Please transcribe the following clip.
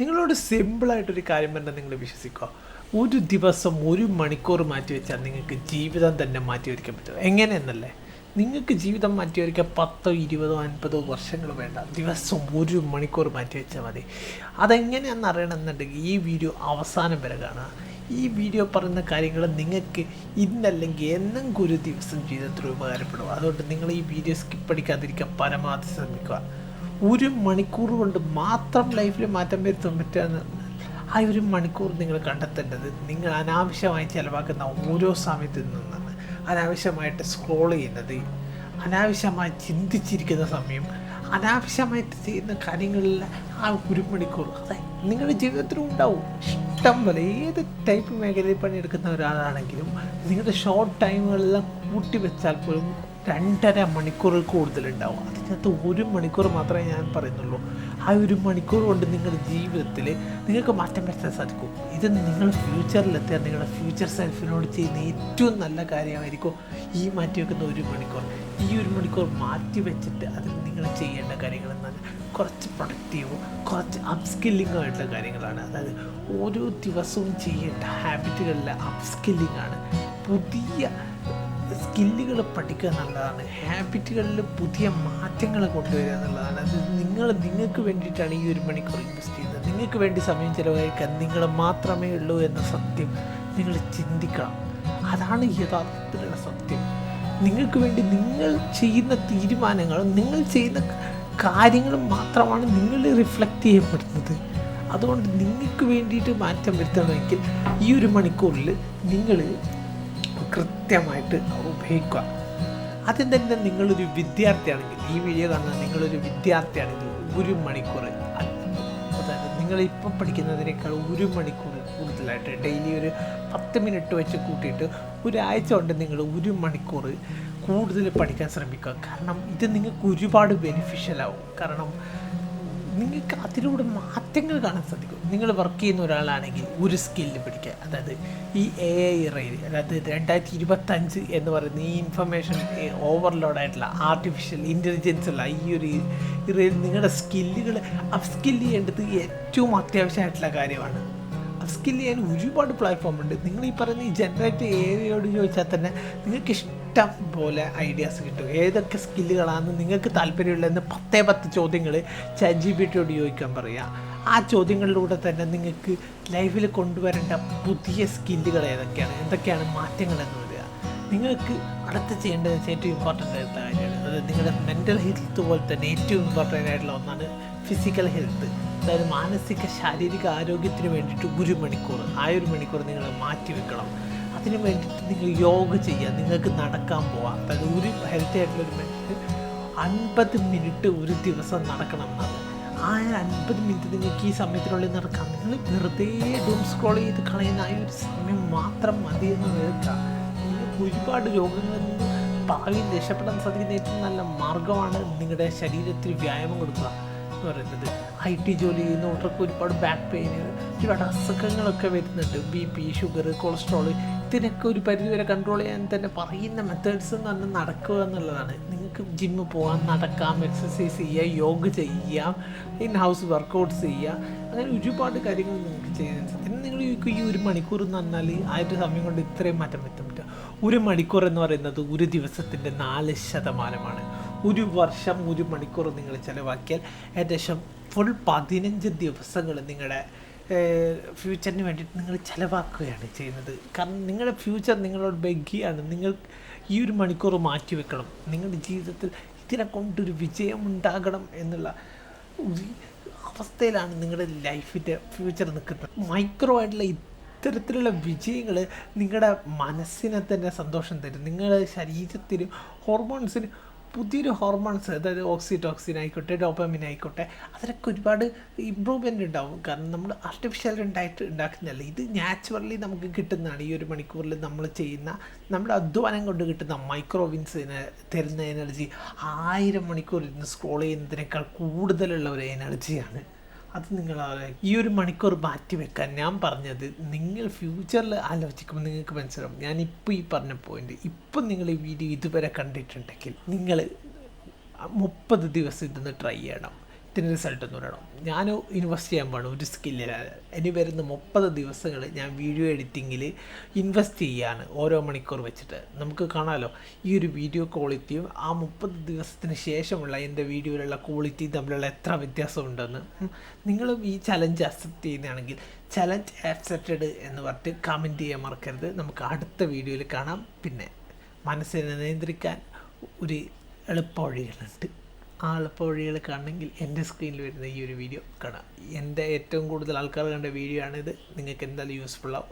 നിങ്ങളോട് സിമ്പിളായിട്ടൊരു കാര്യം പറഞ്ഞാൽ നിങ്ങൾ വിശ്വസിക്കുക. ഒരു ദിവസം 1 മണിക്കൂർ മാറ്റി വെച്ചാൽ നിങ്ങൾക്ക് ജീവിതം തന്നെ മാറ്റിവെക്കാൻ പറ്റും. എങ്ങനെയെന്നല്ലേ, നിങ്ങൾക്ക് ജീവിതം മാറ്റിവെക്കാൻ 10, 20, 50 വർഷങ്ങൾ വേണ്ട. ദിവസം 1 മണിക്കൂർ മാറ്റി വെച്ചാൽ മതി. അതെങ്ങനെയാണെന്ന് അറിയണമെന്നുണ്ടെങ്കിൽ ഈ വീഡിയോ അവസാനം വരെ കാണുക. ഈ വീഡിയോ പറയുന്ന കാര്യങ്ങൾ നിങ്ങൾക്ക് ഇന്നല്ലെങ്കിൽ എന്നെങ്കിലും ഒരു ദിവസം ജീവിതത്തിൽ ഉപകാരപ്പെടും. അതുകൊണ്ട് നിങ്ങൾ ഈ വീഡിയോ സ്കിപ്പ് അടിക്കാതിരിക്കാൻ പരമാവധി ശ്രമിക്കുക. 1 മണിക്കൂർ കൊണ്ട് മാത്രം ലൈഫിൽ മാറ്റം വരുത്താൻ പറ്റുക. ആ 1 മണിക്കൂർ നിങ്ങൾ കണ്ടെത്തേണ്ടത് നിങ്ങൾ അനാവശ്യമായി ചിലവാക്കുന്ന ഓരോ സമയത്തിൽ നിന്നാണ്. അനാവശ്യമായിട്ട് സ്ക്രോൾ ചെയ്യുന്നത്, അനാവശ്യമായി ചിന്തിച്ചിരിക്കുന്ന സമയം, അനാവശ്യമായിട്ട് ചെയ്യുന്ന കാര്യങ്ങളിൽ ആ 1 മണിക്കൂർ അതെ നിങ്ങളുടെ ജീവിതത്തിലും ഉണ്ടാവും. ഇഷ്ടം പോലെ ഏത് ടൈപ്പ് മേഖലയിൽ പണിയെടുക്കുന്ന ഒരാളാണെങ്കിലും നിങ്ങളുടെ ഷോർട്ട് ടൈമുകളെല്ലാം കൂട്ടി വെച്ചാൽ പോലും 2.5 മണിക്കൂറിൽ കൂടുതലുണ്ടാവും. അതിനകത്ത് 1 മണിക്കൂർ മാത്രമേ ഞാൻ പറയുന്നുള്ളൂ. ആ 1 മണിക്കൂർ കൊണ്ട് നിങ്ങളുടെ ജീവിതത്തിൽ നിങ്ങൾക്ക് മാറ്റം വരുത്താൻ സാധിക്കും. ഇത് നിങ്ങൾ ഫ്യൂച്ചറിലെത്തിയാൽ നിങ്ങളുടെ ഫ്യൂച്ചർ സെൽഫിനോട് ചെയ്യുന്ന ഏറ്റവും നല്ല കാര്യമായിരിക്കും ഈ മാറ്റി വെക്കുന്ന 1 മണിക്കൂർ. ഈ 1 മണിക്കൂർ മാറ്റി വെച്ചിട്ട് അതിൽ നിങ്ങൾ ചെയ്യേണ്ട കാര്യങ്ങളെന്ന് പറഞ്ഞാൽ കുറച്ച് പ്രൊഡക്റ്റീവും കുറച്ച് അപ്സ്കില്ലിങ്ങും ആയിട്ടുള്ള കാര്യങ്ങളാണ്. അതായത് ഓരോ ദിവസവും ചെയ്യേണ്ട ഹാബിറ്റുകളിലെ അപ്സ്കില്ലിംഗ് ആണ്. പുതിയ സ്കില്ലുകൾ പഠിക്കുക എന്നുള്ളതാണ്. ഹാബിറ്റുകളിൽ പുതിയ മാറ്റങ്ങൾ കൊണ്ടുവരിക എന്നുള്ളതാണ്. അത് നിങ്ങൾക്ക് വേണ്ടിയിട്ടാണ് ഈ 1 മണിക്കൂർ ഇൻവെസ്റ്റ് ചെയ്യുന്നത്. നിങ്ങൾക്ക് വേണ്ടി സമയം ചിലവഴിക്കാൻ നിങ്ങൾ മാത്രമേ ഉള്ളൂ എന്ന സത്യം നിങ്ങൾ ചിന്തിക്കണം. അതാണ് യഥാർത്ഥത്തിലുള്ള സത്യം. നിങ്ങൾക്ക് വേണ്ടി നിങ്ങൾ ചെയ്യുന്ന തീരുമാനങ്ങളും നിങ്ങൾ ചെയ്യുന്ന കാര്യങ്ങളും മാത്രമാണ് നിങ്ങൾ റിഫ്ലക്റ്റ് ചെയ്യപ്പെടുന്നത്. അതുകൊണ്ട് നിങ്ങൾക്ക് വേണ്ടിയിട്ട് മാറ്റം വരുത്തണമെങ്കിൽ ഈ 1 മണിക്കൂറിൽ നിങ്ങൾ കൃത്യമായിട്ട് ഉപയോഗിക്കുക. ആദ്യം തന്നെ നിങ്ങളൊരു വിദ്യാർത്ഥിയാണെങ്കിൽ, ഈ വീഡിയോ കാണുന്ന നിങ്ങളൊരു വിദ്യാർത്ഥിയാണെങ്കിൽ 1 മണിക്കൂർ, അതായത് നിങ്ങളിപ്പം പഠിക്കുന്നതിനേക്കാൾ 1 മണിക്കൂർ കൂടുതലായിട്ട് ഡെയിലി ഒരു 10 മിനിറ്റ് വെച്ച് കൂട്ടിയിട്ട് ഒരാഴ്ച കൊണ്ട് നിങ്ങൾ 1 മണിക്കൂർ കൂടുതൽ പഠിക്കാൻ ശ്രമിക്കുക. കാരണം ഇത് നിങ്ങൾക്ക് ഒരുപാട് ബെനിഫിഷ്യലാവും. കാരണം നിങ്ങൾക്ക് അതിലൂടെ മാറ്റങ്ങൾ കാണാൻ സാധിക്കും. നിങ്ങൾ വർക്ക് ചെയ്യുന്ന ഒരാളാണെങ്കിൽ ഒരു സ്കില്ല് പഠിക്കുക. അതായത് ഈ AI ഇറയിൽ, അതായത് 2025 എന്ന് പറയുന്ന ഈ ഇൻഫർമേഷൻ ഓവർലോഡായിട്ടുള്ള ആർട്ടിഫിഷ്യൽ ഇൻ്റലിജൻസ് ഉള്ള ഈ ഒരു ഇറയിൽ നിങ്ങളുടെ സ്കില്ലുകൾ അപ്സ്കില്ല് ചെയ്യേണ്ടത് ഏറ്റവും അത്യാവശ്യമായിട്ടുള്ള കാര്യമാണ്. അപ്സ്കില്ല് ചെയ്യാൻ ഒരുപാട് പ്ലാറ്റ്ഫോം ഉണ്ട്. നിങ്ങൾ ഈ പറയുന്ന ഈ ജനറേറ്റ് AIയോട് ചോദിച്ചാൽ തന്നെ നിങ്ങൾക്ക് ഇഷ്ടം പോലെ ഐഡിയാസ് കിട്ടും. ഏതൊക്കെ സ്കില്ലുകളാണെന്ന് നിങ്ങൾക്ക് താല്പര്യമുള്ളതെന്ന് 10 ചോദ്യങ്ങൾ ChatGPTയോട് ചോദിക്കാൻ പറയുക. ആ ചോദ്യങ്ങളിലൂടെ തന്നെ നിങ്ങൾക്ക് ലൈഫിൽ കൊണ്ടുവരേണ്ട പുതിയ സ്കില്ലുകൾ എന്തൊക്കെയാണ് മാറ്റങ്ങളെന്ന് വരിക. നിങ്ങൾക്ക് അടുത്ത് ചെയ്യേണ്ടത് ഏറ്റവും ഇമ്പോർട്ടൻ്റ് ആയിട്ടുള്ള കാര്യമാണ്. അത് നിങ്ങളുടെ മെൻ്റൽ ഹെൽത്ത് പോലെ തന്നെ ഏറ്റവും ഇമ്പോർട്ടൻ്റ് ആയിട്ടുള്ള ഒന്നാണ് ഫിസിക്കൽ ഹെൽത്ത്. അതായത് മാനസിക ശാരീരിക ആരോഗ്യത്തിന് വേണ്ടിയിട്ട് 1 മണിക്കൂർ, ആ 1 മണിക്കൂർ നിങ്ങൾ മാറ്റി വെക്കണം. അതിന് വേണ്ടിയിട്ട് നിങ്ങൾ യോഗ ചെയ്യുക, നിങ്ങൾക്ക് നടക്കാൻ പോവാം. അതായത് ഒരു ഹെൽത്തി ആയിട്ടുള്ളൊരു മിനിറ്റ് 50 മിനിറ്റ് ഒരു ദിവസം നടക്കണം എന്നാണ്. ആ 50 മിനിറ്റ് നിങ്ങൾക്ക് ഈ സമയത്തിനുള്ളിൽ നടക്കാം. നിങ്ങൾ വെറുതെ ഡൂം സ്ക്രോൾ ചെയ്ത് കളയുന്ന ആ ഒരു സമയം മാത്രം മതി എന്ന് കേൾക്കുക. നിങ്ങൾക്ക് ഒരുപാട് രോഗങ്ങളിൽ നിന്ന് ഭാവിയിൽ രക്ഷപ്പെടാൻ സാധിക്കുന്ന ഏറ്റവും നല്ല മാർഗ്ഗമാണ് നിങ്ങളുടെ ശരീരത്തിൽ വ്യായാമം കൊടുക്കുക എന്ന് പറയുന്നത്. IT ജോലി ചെയ്യുന്നവർക്ക് ഒരുപാട് ബാക്ക് പെയിന്, ഒരുപാട് അസുഖങ്ങളൊക്കെ വരുന്നുണ്ട്. BP, ഷുഗർ, കൊളസ്ട്രോൾ, ഇതിനൊക്കെ ഒരു പരിധിവരെ കൺട്രോൾ ചെയ്യാൻ തന്നെ പറയുന്ന മെത്തേഡ്സ് എന്ന് പറഞ്ഞാൽ നടക്കുക എന്നുള്ളതാണ്. നിങ്ങൾക്ക് ജിമ്മിൽ പോകാം, നടക്കാം, എക്സസൈസ് ചെയ്യുക, യോഗ ചെയ്യാം, ഇൻ ഹൗസ് വർക്കൗട്ട്സ് ചെയ്യുക, അങ്ങനെ ഒരുപാട് കാര്യങ്ങൾ നിങ്ങൾക്ക് ചെയ്യാൻ സാധിക്കും. നിങ്ങൾ ഈ 1 മണിക്കൂർ എന്ന് പറഞ്ഞാൽ ആ ഒരു സമയം കൊണ്ട് ഇത്രയും മാറ്റം വരുത്താൻ പറ്റുക. 1 മണിക്കൂർ എന്ന് പറയുന്നത് ഒരു ദിവസത്തിൻ്റെ 4%. ഒരു വർഷം 1 മണിക്കൂർ നിങ്ങൾ ചിലവാക്കിയാൽ ഏകദേശം ഫുൾ 15 ദിവസങ്ങൾ നിങ്ങളുടെ ഫ്യൂച്ചറിന് വേണ്ടിയിട്ട് നിങ്ങൾ ചിലവാക്കുകയാണ് ചെയ്യുന്നത്. കാരണം നിങ്ങളുടെ ഫ്യൂച്ചർ നിങ്ങളോട് ബെഗ്ഗിയാണ്. നിങ്ങൾ ഈ 1 മണിക്കൂർ മാറ്റി വെക്കണം. നിങ്ങളുടെ ജീവിതത്തിൽ ഇതിനെ കൊണ്ടൊരു വിജയം ഉണ്ടാകണം എന്നുള്ള ഒരു അവസ്ഥയിലാണ് നിങ്ങളുടെ ലൈഫിൻ്റെ ഫ്യൂച്ചർ നിൽക്കുന്നത്. മൈക്രോ ആയിട്ടുള്ള ഇത്തരത്തിലുള്ള വിജയങ്ങൾ നിങ്ങളുടെ മനസ്സിനെ തന്നെ സന്തോഷം തരും. നിങ്ങളുടെ ശരീരത്തിന് ഹോർമോൺസിന് പുതിയൊരു ഹോർമോൺസ്, അതായത് ഓക്സിറ്റോക്സിൻ ആയിക്കോട്ടെ, ഡോപ്പമിൻ ആയിക്കോട്ടെ, അതിനൊക്കെ ഒരുപാട് ഇമ്പ്രൂവ്മെൻ്റ് ഉണ്ടാവും. കാരണം നമ്മൾ ആർട്ടിഫിഷ്യൽ ഉണ്ടാക്കുന്നതല്ല, ഇത് നാച്ചുറലി നമുക്ക് കിട്ടുന്നതാണ്. ഈ 1 മണിക്കൂറിൽ നമ്മൾ ചെയ്യുന്ന നമ്മുടെ അധ്വാനം കൊണ്ട് കിട്ടുന്ന മൈക്രോവിൻസിന് തരുന്ന എനർജി 1000 മണിക്കൂർ ഇരുന്ന് സ്ക്രോൾ ചെയ്യുന്നതിനേക്കാൾ കൂടുതലുള്ള ഒരു എനർജിയാണ്. അത് നിങ്ങൾ ഈ 1 മണിക്കൂർ മാറ്റി വെക്കാൻ ഞാൻ പറഞ്ഞത് നിങ്ങൾ ഫ്യൂച്ചറിൽ ആലോചിക്കുമ്പോൾ നിങ്ങൾക്ക് മനസ്സിലാവും. ഞാനിപ്പോൾ ഈ പറഞ്ഞ പോയിൻ്റ് ഇപ്പം നിങ്ങൾ ഈ വീഡിയോ ഇതുവരെ കണ്ടിട്ടുണ്ടെങ്കിൽ നിങ്ങൾ 30 ദിവസം ഇതൊന്ന് ട്രൈ ചെയ്യണം. ഇതിന് റിസൾട്ട് എന്ന് പറയണം. ഞാൻ ഇൻവെസ്റ്റ് ചെയ്യാൻ പാടും ഒരു സ്കില്ലിലാണ്. ഇനി വരുന്ന 30 ദിവസങ്ങൾ ഞാൻ വീഡിയോ എഡിറ്റിങ്ങിൽ ഇൻവെസ്റ്റ് ചെയ്യാണ്, ഓരോ മണിക്കൂർ വെച്ചിട്ട്. നമുക്ക് കാണാമല്ലോ ഈ ഒരു വീഡിയോ ക്വാളിറ്റിയും ആ 30 ദിവസത്തിന് ശേഷമുള്ള എൻ്റെ വീഡിയോയിലുള്ള ക്വാളിറ്റിയും തമ്മിലുള്ള എത്ര വ്യത്യാസമുണ്ടെന്ന്. നിങ്ങളും ഈ ചലഞ്ച് അക്സെപ്റ്റ് ചെയ്യുന്നതാണെങ്കിൽ ചലഞ്ച് ആക്സെപ്റ്റഡ് എന്ന് പറഞ്ഞിട്ട് കമൻറ്റ് ചെയ്യാൻ മറക്കരുത്. നമുക്ക് അടുത്ത വീഡിയോയിൽ കാണാം. പിന്നെ മനസ്സിനെ നിയന്ത്രിക്കാൻ ഒരു എളുപ്പ വഴികളുണ്ട്. ആ എളുപ്പ വഴികൾ കാണണമെങ്കിൽ എൻ്റെ സ്ക്രീനിൽ വരുന്ന ഈ ഒരു വീഡിയോ കാണാം. എൻ്റെ ഏറ്റവും കൂടുതൽ ആൾക്കാർ കണ്ട വീഡിയോ ആണിത്. നിങ്ങൾക്ക് എന്തായാലും യൂസ്ഫുൾ ആവും.